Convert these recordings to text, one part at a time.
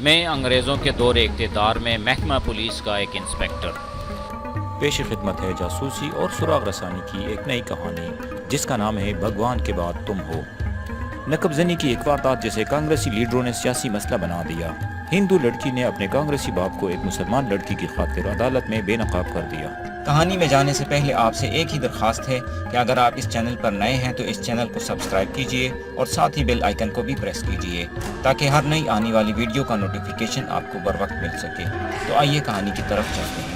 میں انگریزوں کے دور اقتدار میں محکمہ پولیس کا ایک انسپکٹر۔ پیش خدمت ہے جاسوسی اور سراغ رسانی کی ایک نئی کہانی جس کا نام ہے بھگوان کے بعد تم ہو۔ نقب زنی کی ایک واردات جسے کانگریسی لیڈروں نے سیاسی مسئلہ بنا دیا۔ ہندو لڑکی نے اپنے کانگریسی باپ کو ایک مسلمان لڑکی کی خاطر عدالت میں بے نقاب کر دیا۔ کہانی میں جانے سے پہلے آپ سے ایک ہی درخواست ہے کہ اگر آپ اس چینل پر نئے ہیں تو اس چینل کو سبسکرائب کیجئے اور ساتھ ہی بیل آئیکن کو بھی پریس کیجئے تاکہ ہر نئی آنے والی ویڈیو کا نوٹیفیکیشن آپ کو بر وقت مل سکے۔ تو آئیے کہانی کی طرف چلتے ہیں۔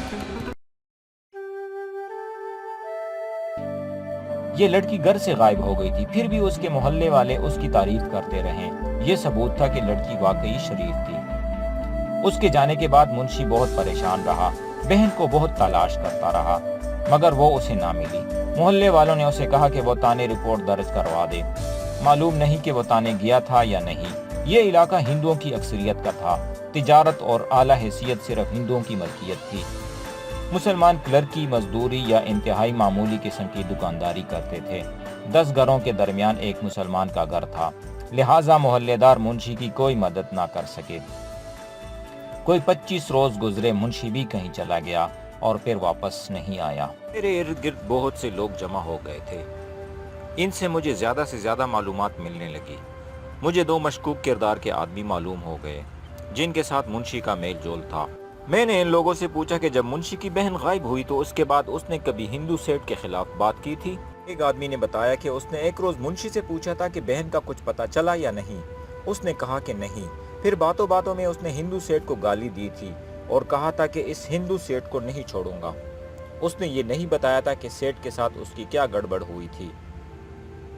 یہ لڑکی گھر سے غائب ہو گئی تھی، پھر بھی اس کے محلے والے اس کی تعریف کرتے رہے۔ یہ ثبوت تھا کہ لڑکی واقعی شریف تھی۔ اس کے جانے کے بعد منشی بہت پریشان رہا، بہن کو بہت تلاش کرتا رہا مگر وہ اسے نہ ملی۔ محلے والوں نے اسے کہا کہ وہ تانے رپورٹ درج کروا دے۔ معلوم نہیں کہ وہ تانے گیا تھا یا نہیں۔ یہ علاقہ ہندوؤں کی اکثریت کا تھا، تجارت اور اعلیٰ حیثیت صرف ہندوؤں کی ملکیت تھی۔ مسلمان کلرکی، مزدوری یا انتہائی معمولی قسم کی دکانداری کرتے تھے۔ 10 گھروں کے درمیان ایک مسلمان کا گھر تھا، لہٰذا محلے دار منشی کی کوئی مدد نہ کر سکے۔ کوئی 25 روز گزرے، منشی بھی کہیں چلا گیا اور پھر واپس نہیں آیا۔ میرے ارد گرد بہت سے لوگ جمع ہو گئے تھے، ان سے مجھے زیادہ سے زیادہ معلومات ملنے لگی۔ مجھے 2 مشکوک کردار کے آدمی معلوم ہو گئے جن کے ساتھ منشی کا میل جول تھا۔ میں نے ان لوگوں سے پوچھا کہ جب منشی کی بہن غائب ہوئی تو اس کے بعد اس نے کبھی ہندو سیٹ کے خلاف بات کی تھی؟ ایک آدمی نے بتایا کہ اس نے ایک روز منشی سے پوچھا تھا کہ بہن کا کچھ پتہ چلا یا نہیں۔ اس نے کہا کہ نہیں۔ پھر باتوں باتوں میں اس نے ہندو سیٹ کو گالی دی تھی اور کہا تھا کہ اس ہندو سیٹ کو نہیں چھوڑوں گا۔ اس نے یہ نہیں بتایا تھا کہ سیٹ کے ساتھ اس کی کیا گڑبڑ ہوئی تھی۔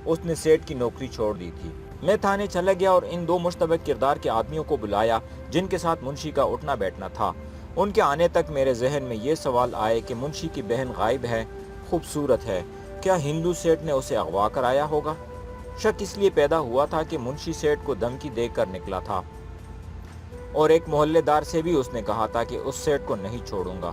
اس نے سیٹ کی نوکری چھوڑ دی تھی۔ میں تھانے چلا گیا اور ان 2 مشتبہ کردار کے آدمیوں کو بلایا جن کے ساتھ منشی کا اٹھنا بیٹھنا تھا۔ ان کے آنے تک میرے ذہن میں یہ سوال آئے کہ منشی کی بہن غائب ہے، خوبصورت ہے، کیا ہندو سیٹ نے اسے اغوا کرایا ہوگا؟ شک اس لیے پیدا ہوا تھا کہ منشی سیٹ کو دھمکی دے کر نکلا تھا اور ایک محلے دار سے بھی اس نے کہا تھا کہ اس سیٹ کو نہیں چھوڑوں گا۔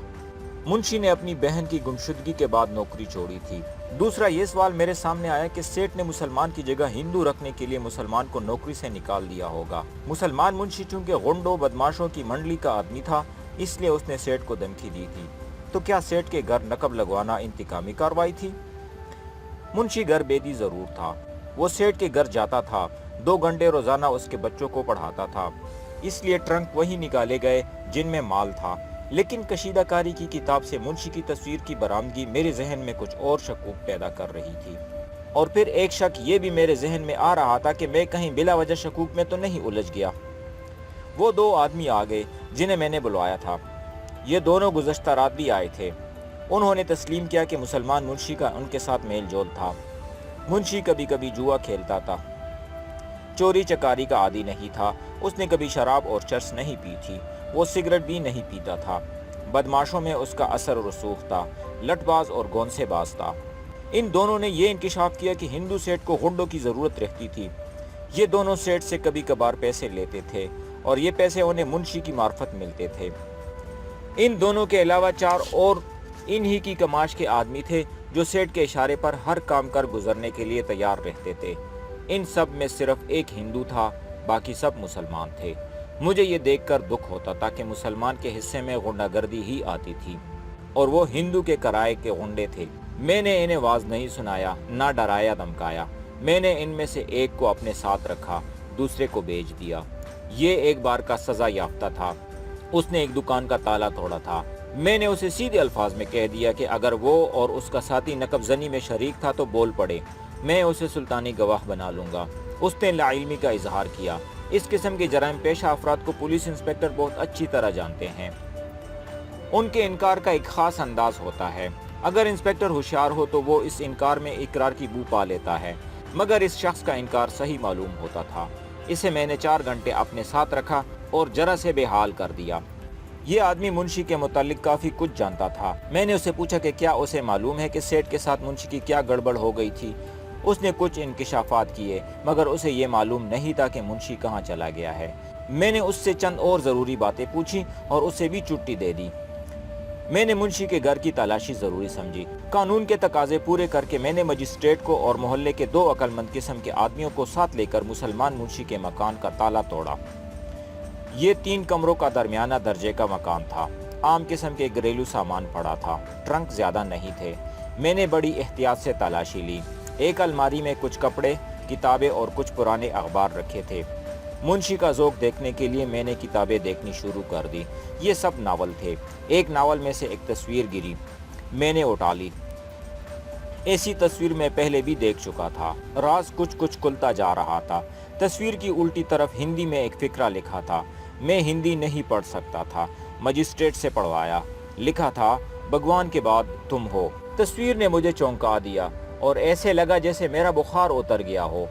منشی نے اپنی بہن کی گمشدگی کے بعد نوکری چھوڑی تھی۔ دوسرا یہ سوال میرے سامنے آیا کہ سیٹ نے مسلمان کی جگہ ہندو رکھنے کے لیے مسلمان کو نوکری سے نکال دیا ہوگا۔ مسلمان منشی چونکہ غنڈوں بدماشوں کی منڈلی کا آدمی تھا اس لیے اس نے سیٹ کو دھمکی دی تھی۔ تو کیا سیٹ کے گھر نقب لگوانا انتقامی کارروائی تھی؟ منشی گھر بیدی ضرور تھا۔ وہ سیٹ کے گھر جاتا تھا، 2 گھنٹے روزانہ اس کے بچوں کو پڑھاتا تھا، اس لیے ٹرنک وہی نکالے گئے جن میں مال تھا۔ لیکن کشیدہ کاری کی کتاب سے منشی کی تصویر کی برآمدگی میرے ذہن میں کچھ اور شکوک پیدا کر رہی تھی۔ اور پھر ایک شک یہ بھی میرے ذہن میں آ رہا تھا کہ میں کہیں بلا وجہ شکوک میں تو نہیں الجھ گیا۔ وہ 2 آدمی آ گئے جنہیں میں نے بلوایا تھا۔ یہ دونوں گزشتہ رات بھی آئے تھے۔ انہوں نے تسلیم کیا کہ مسلمان منشی کا ان کے ساتھ میل جول تھا۔ منشی کبھی کبھی جوا کھیلتا تھا، چوری چکاری کا عادی نہیں تھا، اس نے کبھی شراب اور چرس نہیں پی تھی، وہ سگریٹ بھی نہیں پیتا تھا۔ بدماشوں میں اس کا اثر و رسوخ تھا، لٹ باز اور گونسے باز تھا۔ ان دونوں نے یہ انکشاف کیا کہ ہندو سیٹ کو غنڈوں کی ضرورت رہتی تھی۔ یہ دونوں سیٹ سے کبھی کبھار پیسے لیتے تھے اور یہ پیسے انہیں منشی کی معرفت ملتے تھے۔ ان دونوں کے علاوہ 4 اور انہی کی کماش کے آدمی تھے جو سیٹ کے اشارے پر ہر کام کر گزرنے کے لیے تیار رہتے تھے۔ ان سب میں صرف ایک ہندو تھا، باقی سب مسلمان تھے۔ مجھے یہ دیکھ کر دکھ ہوتا تھا کہ مسلمان کے حصے میں غنڈہ گردی ہی آتی تھی اور وہ ہندو کے کرائے کے غنڈے تھے۔ میں نے انہیں واز نہیں سنایا، نہ ڈرایا دھمکایا۔ میں نے ان میں سے ایک کو اپنے ساتھ رکھا، دوسرے کو بیچ دیا۔ یہ ایک بار کا سزا یافتہ تھا، اس نے ایک دکان کا تالا توڑا تھا۔ میں نے اسے سیدھے الفاظ میں کہہ دیا کہ اگر وہ اور اس کا ساتھی نقب زنی میں شریک تھا تو بول پڑے، میں اسے سلطانی گواہ بنا لوں گا۔ اس نے لا علمی کا اظہار کیا۔ اس قسم کے جرائم پیشہ افراد کو پولیس انسپکٹر بہت اچھی طرح جانتے ہیں۔ ان کے انکار کا ایک خاص انداز ہوتا ہے۔ اگر انسپکٹر ہوشیار ہو تو وہ اس انکار میں اقرار کی بو پا لیتا ہے، مگر اس شخص کا انکار صحیح معلوم ہوتا تھا۔ اسے میں نے 4 گھنٹے اپنے ساتھ رکھا اور ذرا سے بے حال کر دیا۔ یہ آدمی منشی کے متعلق کافی کچھ جانتا تھا۔ میں نے اسے پوچھا کہ کیا اسے معلوم ہے کہ سیٹ کے ساتھ منشی کی کیا گڑبڑ ہو گئی تھی۔ اس نے کچھ انکشافات کیے مگر اسے یہ معلوم نہیں تھا کہ منشی کہاں چلا گیا ہے۔ میں نے اس سے چند اور ضروری باتیں پوچھی اور اسے بھی چھٹی دے دی۔ میں نے منشی کے گھر کی تلاشی ضروری سمجھی۔ قانون کے تقاضے پورے کر کے میں نے مجسٹریٹ کو اور محلے کے 2 عقل مند قسم کے آدمیوں کو ساتھ لے کر مسلمان منشی کے مکان کا تالا توڑا۔ یہ 3 کمروں کا درمیانہ درجے کا مکان تھا۔ عام قسم کے گھریلو سامان پڑا تھا، ٹرنک زیادہ نہیں تھے۔ میں نے بڑی احتیاط سے تلاشی لی۔ ایک الماری میں کچھ کپڑے، کتابیں اور کچھ پرانے اخبار رکھے تھے۔ منشی کا ذوق دیکھنے کے لیے میں نے کتابیں دیکھنی شروع کر دی۔ یہ سب ناول تھے۔ ایک ناول میں سے ایک تصویر گری، میں نے اٹھا لی۔ ایسی تصویر میں پہلے بھی دیکھ چکا تھا۔ راز کچھ کھلتا جا رہا تھا۔ تصویر کی الٹی طرف ہندی میں ایک فقرہ لکھا تھا۔ میں ہندی نہیں پڑھ سکتا تھا، مجسٹریٹ سے پڑھوایا۔ لکھا تھا، بھگوان کے بعد تم ہو۔ تصویر نے مجھے چونکا دیا اور ایسے لگا جیسے میرا بخار اتر گیا ہو۔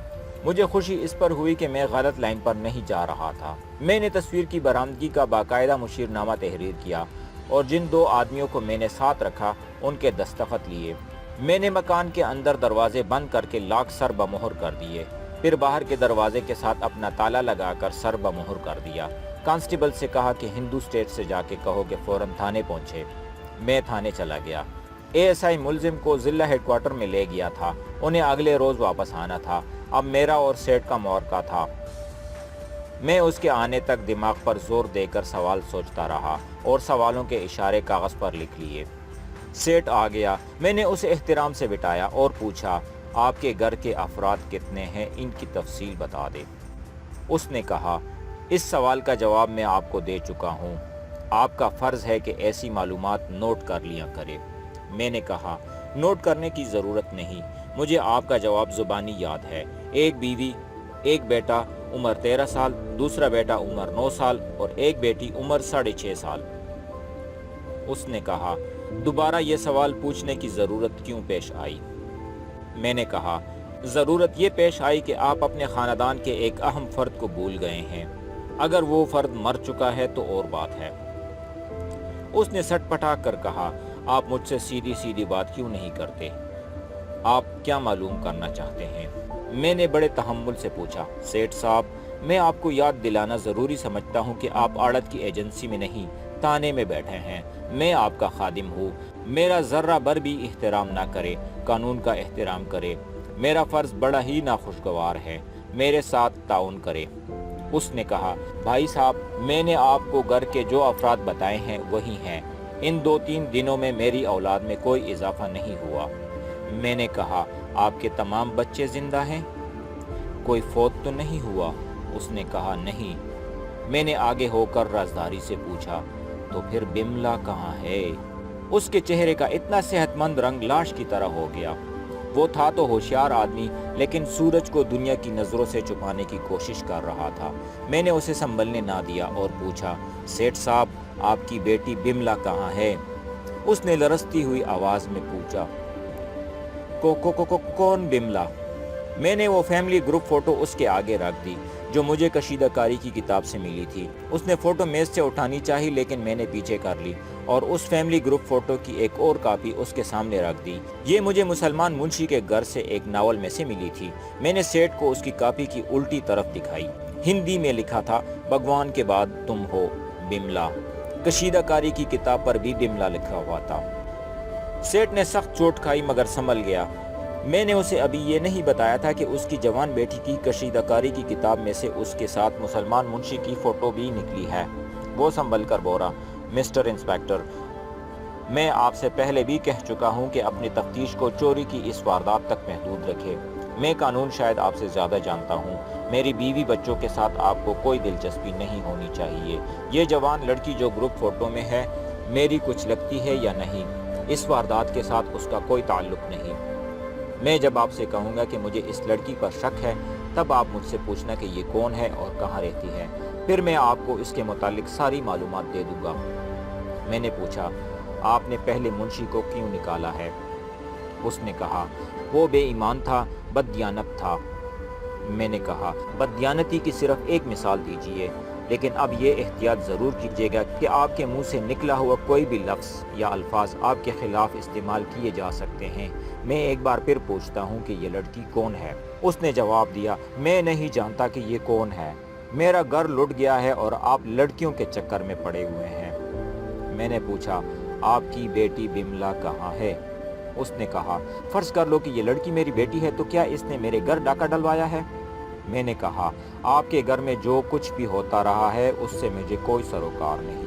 مجھے خوشی اس پر ہوئی کہ میں غلط لائن پر نہیں جا رہا تھا۔ میں نے تصویر کی برآمدگی کا باقاعدہ مشیر نامہ تحریر کیا اور جن 2 آدمیوں کو میں نے ساتھ رکھا ان کے دستخط لیے۔ میں نے مکان کے اندر دروازے بند کر کے لاک سر بمہر کر دیے، پھر باہر کے دروازے کے ساتھ اپنا تالا لگا کر سر بمہر کر دیا۔ کانسٹیبل سے کہا کہ ہندو اسٹیٹ سے جا کے کہو کہ فوراً تھانے پہنچے۔ میں تھانے چلا گیا۔ ASI ملزم کو ضلع ہیڈ کوارٹر میں لے گیا تھا۔ انہیں اگلے روز واپس آنا تھا۔ اب میرا اور سیٹ کا معرکہ تھا۔ میں اس کے آنے تک دماغ پر زور دے کر سوال سوچتا رہا اور سوالوں کے اشارے کاغذ پر لکھ لیے۔ سیٹ آ گیا۔ میں نے اسے احترام سے بٹھایا اور پوچھا، آپ کے گھر کے افراد کتنے ہیں؟ ان کی تفصیل بتا دے۔ اس نے کہا، اس سوال کا جواب میں آپ کو دے چکا ہوں۔ آپ کا فرض ہے کہ ایسی معلومات نوٹ کر لیا کرے۔ میں نے کہا، نوٹ کرنے کی ضرورت نہیں، مجھے آپ کا جواب زبانی یاد ہے۔ ایک بیوی، ایک بیٹا عمر 13 سال، دوسرا بیٹا عمر 9 سال اور ایک بیٹی عمر 6.5 سال۔ اس نے کہا، دوبارہ یہ سوال پوچھنے کی ضرورت کیوں پیش آئی؟ میں نے کہا، ضرورت یہ پیش آئی کہ آپ اپنے خاندان کے ایک اہم فرد کو بھول گئے ہیں۔ اگر وہ فرد مر چکا ہے تو اور بات ہے۔ اس نے سٹ پٹا کر کہا، آپ مجھ سے سیدھی بات کیوں نہیں کرتے؟ آپ کیا معلوم کرنا چاہتے ہیں؟ میں نے بڑے تحمل سے پوچھا، سیٹ صاحب، میں آپ کو یاد دلانا ضروری سمجھتا ہوں کہ آپ آڑت کی ایجنسی میں نہیں، تانے میں بیٹھے ہیں۔ میں آپ کا خادم ہوں۔ میرا ذرہ بر بھی احترام نہ کرے، قانون کا احترام کرے۔ میرا فرض بڑا ہی ناخوشگوار ہے، میرے ساتھ تعاون کرے۔ اس نے کہا، بھائی صاحب، میں نے آپ کو گھر کے جو افراد بتائے ہیں وہی ہیں۔ ان 2-3 دنوں میں میری اولاد میں کوئی اضافہ نہیں ہوا۔ میں نے کہا، آپ کے تمام بچے زندہ ہیں؟ کوئی فوت تو نہیں ہوا؟ اس نے کہا، نہیں۔ میں نے آگے ہو کر رازداری سے پوچھا، تو پھر بملا کہاں ہے؟ اس کے چہرے کا اتنا صحت مند رنگ لاش کی طرح ہو گیا۔ وہ تھا تو ہوشیار آدمی، لیکن سورج کو دنیا کی نظروں سے چھپانے کی کوشش کر رہا تھا۔ میں نے اسے سنبھلنے نہ دیا اور پوچھا، سیٹ صاحب، آپ کی بیٹی بملا کہاں ہے؟ اس نے لرزتی ہوئی آواز میں پوچھا، کون بملا؟ میں نے وہ فیملی گروپ فوٹو اس کے آگے رکھ دی جو مجھے کشیدہ کاری کی کتاب سے ملی تھی۔ اس نے فوٹو میز سے اٹھانی چاہی، لیکن میں نے پیچھے کر لی اور اس فیملی گروپ فوٹو کی ایک اور کاپی اس کے سامنے رکھ دی۔ یہ مجھے مسلمان منشی کے گھر سے ایک ناول میں سے ملی تھی۔ میں نے سیٹ کو اس کی کاپی کی الٹی طرف دکھائی۔ ہندی میں لکھا تھا، بھگوان کے بعد تم ہو، بملا۔ کشیدہ کاری کی کتاب پر بھی بملا لکھا ہوا تھا۔ سیٹ نے سخت چوٹ کھائی مگر سنبھل گیا۔ میں نے اسے ابھی یہ نہیں بتایا تھا کہ اس کی جوان بیٹی کی کشیدہ کاری کی کتاب میں سے اس کے ساتھ مسلمان منشی کی فوٹو بھی نکلی ہے۔ وہ سنبھل کر بولا، مسٹر انسپیکٹر، میں آپ سے پہلے بھی کہہ چکا ہوں کہ اپنی تفتیش کو چوری کی اس واردات تک محدود رکھے۔ میں قانون شاید آپ سے زیادہ جانتا ہوں۔ میری بیوی بچوں کے ساتھ آپ کو کوئی دلچسپی نہیں ہونی چاہیے۔ یہ جوان لڑکی جو گروپ فوٹو میں ہے، میری کچھ لگتی ہے یا نہیں، اس واردات کے ساتھ اس کا کوئی تعلق نہیں۔ میں جب آپ سے کہوں گا کہ مجھے اس لڑکی پر شک ہے، تب آپ مجھ سے پوچھنا کہ یہ کون ہے اور کہاں رہتی ہے، پھر میں آپ کو اس کے متعلق ساری معلومات دے دوں گا۔ میں نے پوچھا، آپ نے پہلے منشی کو کیوں نکالا ہے؟ اس نے کہا، وہ بے ایمان تھا، بددیانت تھا۔ میں نے کہا، بددیانتی کی صرف ایک مثال دیجئے، لیکن اب یہ احتیاط ضرور کیجیے گا کہ آپ کے منہ سے نکلا ہوا کوئی بھی لفظ یا الفاظ آپ کے خلاف استعمال کیے جا سکتے ہیں۔ میں ایک بار پھر پوچھتا ہوں کہ یہ لڑکی کون ہے؟ اس نے جواب دیا، میں نہیں جانتا کہ یہ کون ہے۔ میرا گھر لٹ گیا ہے اور آپ لڑکیوں کے چکر میں پڑے ہوئے ہیں۔ میں نے پوچھا، آپ کی بیٹی بملا کہاں ہے؟ اس نے کہا، فرض کر لو کہ یہ لڑکی میری بیٹی ہے، تو کیا اس نے میرے گھر ڈاکہ ڈلوایا ہے؟ میں نے کہا آپ کے گھر میں جو کچھ بھی ہوتا رہا ہے اس سے مجھے کوئی سروکار نہیں۔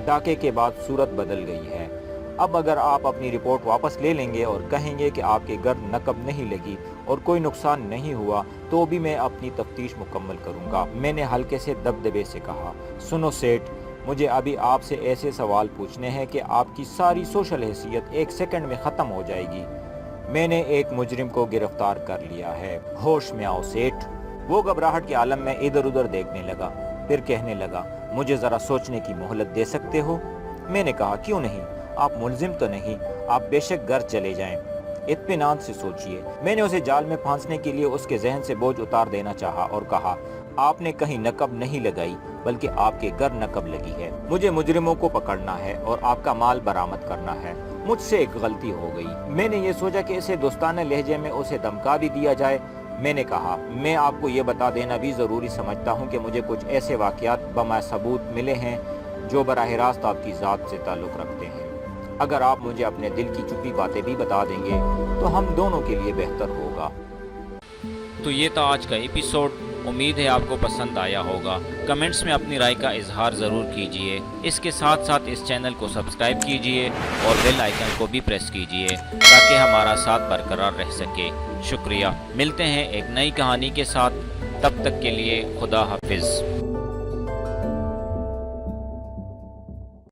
ڈاکے کے بعد صورت بدل گئی ہے۔ اب اگر آپ اپنی رپورٹ واپس لے لیں گے اور کہیں گے کہ آپ کے گھر نقب نہیں لگی اور کوئی نقصان نہیں ہوا تو بھی میں اپنی تفتیش مکمل کروں گا۔ میں نے ہلکے سے دبدبے سے کہا، سنو سیٹھ، مجھے ابھی آپ سے ایسے سوال پوچھنے ہیں کہ آپ کی ساری سوشل حیثیت ایک سیکنڈ میں ختم ہو جائے گی۔ میں نے ایک مجرم کو گرفتار کر لیا ہے، ہوش میں آؤ سیٹھ۔ وہ گھبراہٹ کے عالم میں ادھر ادھر دیکھنے لگا، پھر کہنے لگا، مجھے ذرا سوچنے کی مہلت دے سکتے ہو؟ میں نے کہا، کیوں نہیں، آپ ملزم تو نہیں، آپ بے شک گھر چلے جائیں، اطمینان سے سوچئے۔ میں نے اسے جال میں پھانسنے کے لیے اس کے ذہن سے بوجھ اتار دینا چاہا اور کہا، آپ نے کہیں نقب نہیں لگائی بلکہ آپ کے گھر نقب لگی ہے۔ مجھے مجرموں کو پکڑنا ہے اور آپ کا مال برآمد کرنا ہے۔ مجھ سے ایک غلطی ہو گئی۔ میں نے یہ سوچا کہ اسے دوستانہ لہجے میں اسے دھمکا بھی دیا جائے۔ میں نے کہا، میں آپ کو یہ بتا دینا بھی ضروری سمجھتا ہوں کہ مجھے کچھ ایسے واقعات بما ثبوت ملے ہیں جو براہ راست آپ کی ذات سے تعلق رکھتے ہیں۔ اگر آپ مجھے اپنے دل کی چھپی باتیں بھی بتا دیں گے تو ہم دونوں کے لیے بہتر ہوگا۔ تو یہ تھا آج کا ایپیسوڈ، امید ہے آپ کو پسند آیا ہوگا۔ کمنٹس میں اپنی رائے کا اظہار ضرور کیجئے۔ اس کے ساتھ ساتھ اس چینل کو سبسکرائب کیجئے اور بیل آئیکن کو بھی پریس کیجئے تاکہ ہمارا ساتھ برقرار رہ سکے۔ شکریہ، ملتے ہیں ایک نئی کہانی کے ساتھ، تب تک کے لیے خدا حافظ۔